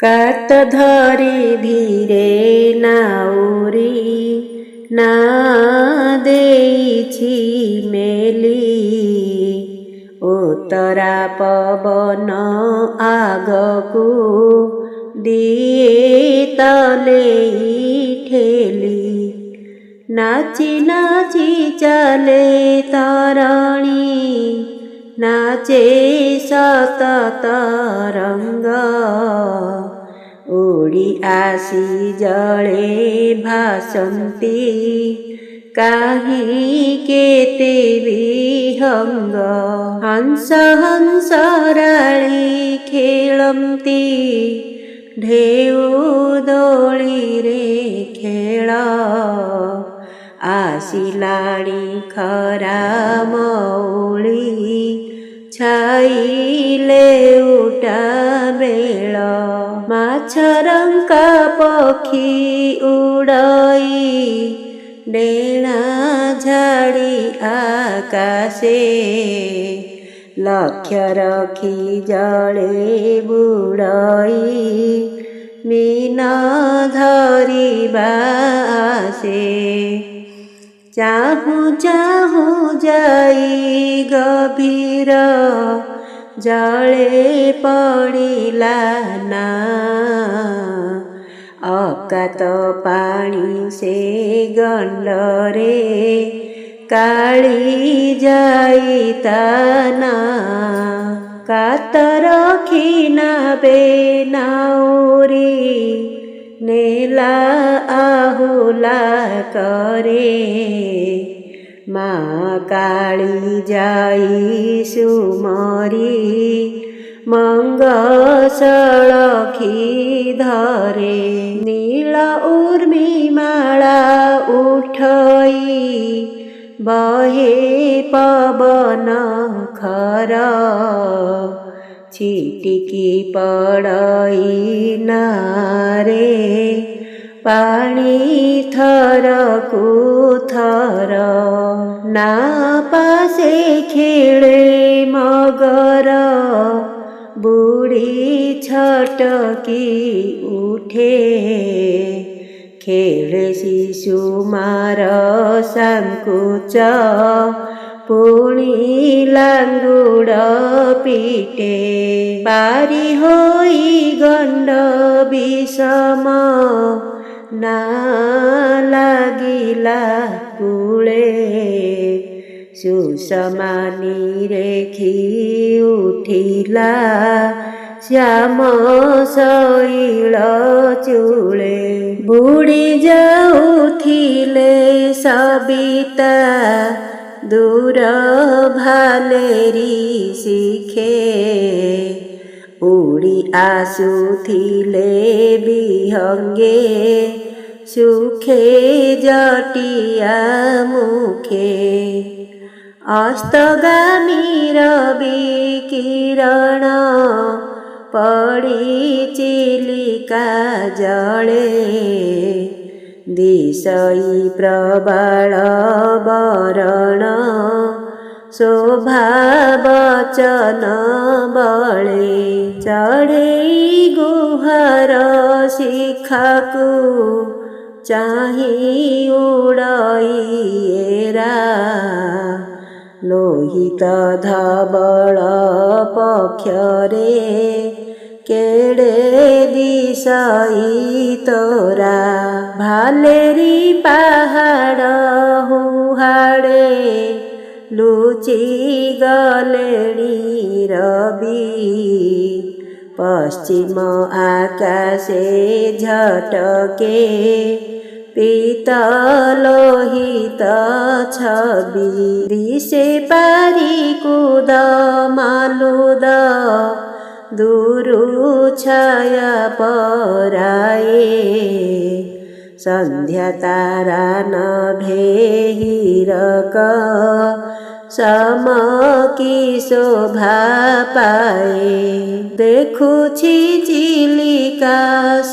କାତ ଧରି ଧୀରେ ନାଉରି ନା ଦେଇଛି ମେଲି। ଉତ୍ତରା ପବନ ଆଗକୁ ଦିଏ ତଲେଇ ଠେଲି। ନାଚି ନାଚି ଚାଲେ ତରଣୀ ନାଚେ ସତତ ରଙ୍ଗ। ଉଡ଼ି ଆସି ଜଳେ ଭାସନ୍ତି କାହିଁ କେତେ ବିହଙ୍ଗ। ହଂସ ହଂସରାଳି ଖେଳନ୍ତି ଢେଉ ଦୋଳିରେ ଖେଳ। ଆସିଲାଣି ଖରା ମଉଳି ଛାଇଲେ ଉଟା ବେଳ। ମାଛରଙ୍କା ପକ୍ଷୀ ଉଡ଼ଇ ଡେଣା ଝାଡ଼ି ଆକାଶେ। ଲକ୍ଷ୍ୟ ରଖି ଜଳେ ବୁଡ଼ଇ ମୀନ ଧରିବା ଆସେ। ଚାହୁଁ ଚାହୁଁ ଯାଇ ଗଭୀର ଜଳେ ପଡ଼ିଲା ନା। ଅକାତ ପାଣି ସେ ଗଣ୍ଡରେ କାଳି ଯାଇ ତା ନାଁ। କାତ ରଖି ନାବେ ନାଉରି ନେଲା ଆହୁଲା କରେ। ମା କାଳି ଯାଇ ସୁମରି ମଙ୍ଗସଳଖି ଧରେ। ନୀଳ ଉର୍ମିମାଳା ଉଠଇ ବହେ ପବନ ଖର। ଛିଟିକି ପଡ଼ଇ ନାରେ ପାଣି ଥରକୁ ଥର। ନାଆ ପାଶେ ଖେଳେ ମଗର ବୁଢ଼ୀ ଛଟକି ଉଠେ। ଖେଳେ ଶିଶୁମାର ସାଙ୍କୁଚ ପୁଣି ଲାଙ୍ଗୁଡ଼ ପିଟେ। ପାରି ହୋଇ ଗଣ୍ଡ ବିଷମ ନା ଲାଗିଲା କୂଳେ। ସୁଷମା ନିରେଖି ଉଠିଲା ଶ୍ୟାମ ଶୈଳ ଚୂଳେ। ବୁଡ଼ି ଯାଉଥିଲେ ସବିତା ଦୂର ଭାଲେରି ଶିଖେ। ଉଡ଼ି ଆସୁଥିଲେ ବିହଙ୍ଗେ ସୁଖେ ଜଟିଆ ମୁଖେ। ଅସ୍ତଗାମୀ ରବି କିରଣ ପଡ଼ି ଚିଲିକା ଜଳେ। ଦିଶଇ ପ୍ରବାଳ ବରଣ ଶୋଭା ବଚନ ବଳେ। ଚଢ଼େଇ ଗୁହାର ଶିଖାକୁ ଚାହିଁ ଉଡ଼ଇ ଏରା। ଲୋହିତ ଧବଳ ପକ୍ଷରେ କେଡ଼େ ଦିଶଇ ତୋରା। ଭାଲେରି ପାହାଡ଼ ହୁହାଡ଼େ ଲୁଚି ଗଲେଣି ରବି। ପଶ୍ଚିମ ଆକାଶେ ଝଟକେ ପୀତ ଲୋହିତ ଛବି। ଦିଶେ ପାରିକୁଦ ମାଲୁଦ ଦୂରୁ ଛାୟା ପରାଏ। ସନ୍ଧ୍ୟା ତାରା ନଭେ ହୀରକ ସମ କି ଶୋଭା ପାଏ। ଦେଖୁଛି ଚିଲିକା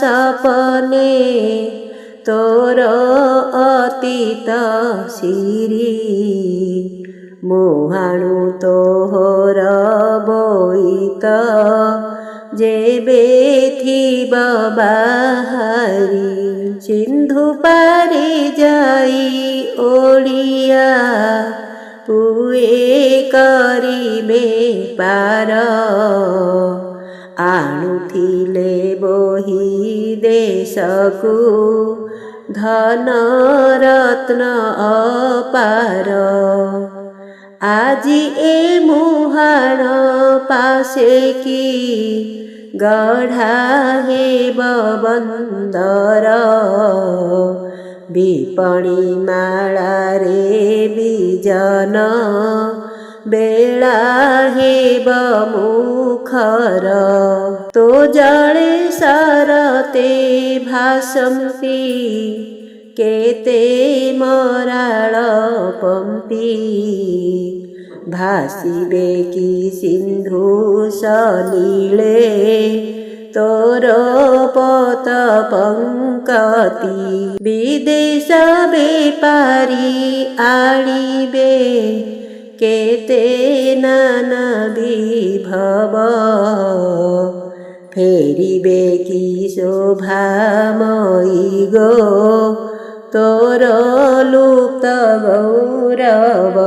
ସପନେ ତୋର ଅତୀତ ଶିରି। ମୁହାଣୁ ତୋହର ବୋଇତ ଯେବେ ଥିବ ବାହାରି ସିନ୍ଧୁ ପାରି ଯାଇ ଓଡ଼ିଆ ପୁଏ କରିବେ ପାର ଆଣୁଥିଲେ ବୋହି ଦେଶକୁ ଧନ ରତ୍ନ ଅପାର ଆଜି ଏ ମୁହାଣ ପାଶେ କି ଗଢ଼ା ହେବ ବନ୍ଦର ବିପଣି ମାଳାରେ ବିଜନ ବେଳା ହେବ ମୁଖର ତୋ ଜଳେ ସରତେ ଭାସନ୍ତି କେତେ ମରାଳ ପମ୍ପି ଭାସିବେ କି ସିନ୍ଧୁ ସଲିଳେ ତୋର ପତ ପଙ୍କତି ବିଦେଶ ବେପାରୀ ଆଣିବେ କେତେ ନାନା ବିଭବ ଫେରିବେ କି ଶୋଭାମୟୀ ଗୋ ତୋର ଲୁପ୍ତ ଗୌରବ।